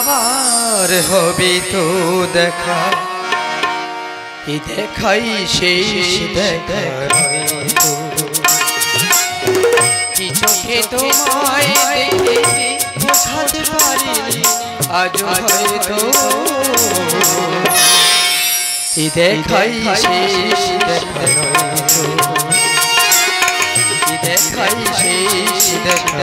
আবার হবে তো দেখা, এই দেখাই শেষ দেখা কি চোখে তোমায় দেখে বোঝাতে পারিনি আজ হয়তো এই দেখাই শেষ দেখা এই দেখাই শেষ দেখা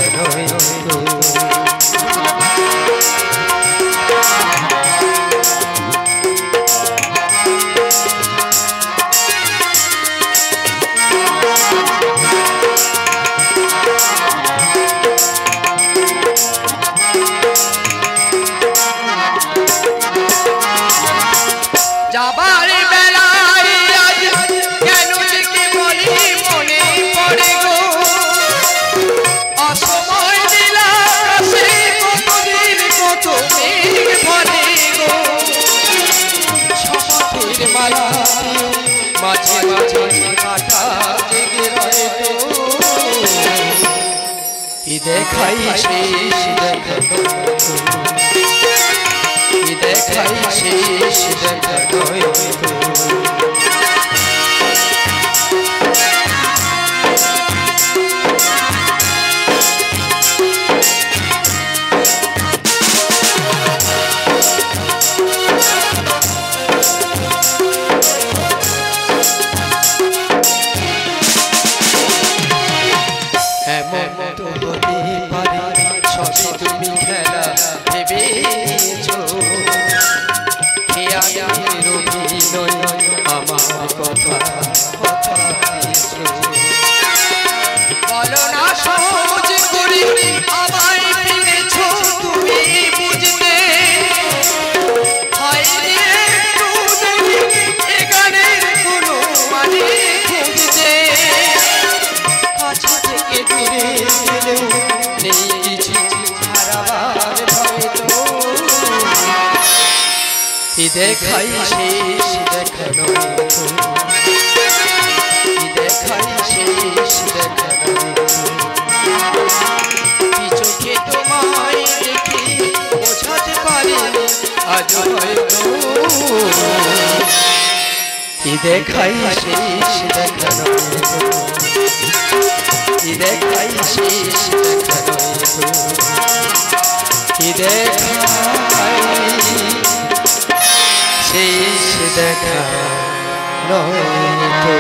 যাবার বেলায় আজ কেন যে কি বলি মনে পড়ে গো, অসময় দিলা সে কতদিন কত মেঘ ভরে গো, শপথের মালা মাঝে মাঝে কাটা জেগে রয়ে তো এই দেখাই শেষ দেখা এই দেখাই শেষ দেখা এমন তো হতে পারে সবই তুমি খেলা ভেবেছো, খেয়ালের অভিনয় আমার কথা বলো না সহজ করে আমায় পেয়েছো তুমি বুঝতে, হয়নি একটু দেখি এ গানের কোনো মানে খুঁজতে, কাছে থেকে দূরে গেলেও নেই কিছু হারাবার ভয় তো এই দেখাই শেষ দেখা এই দেখাই শেষ দেখা কি চোখে তোমায় দেখে বোঝাতে পারিনি আজ হয়তো এই দেখাই শেষ দেখা এই দেখাই শেষ দেখা এই দেখাই শেষ দেখা নয় তো।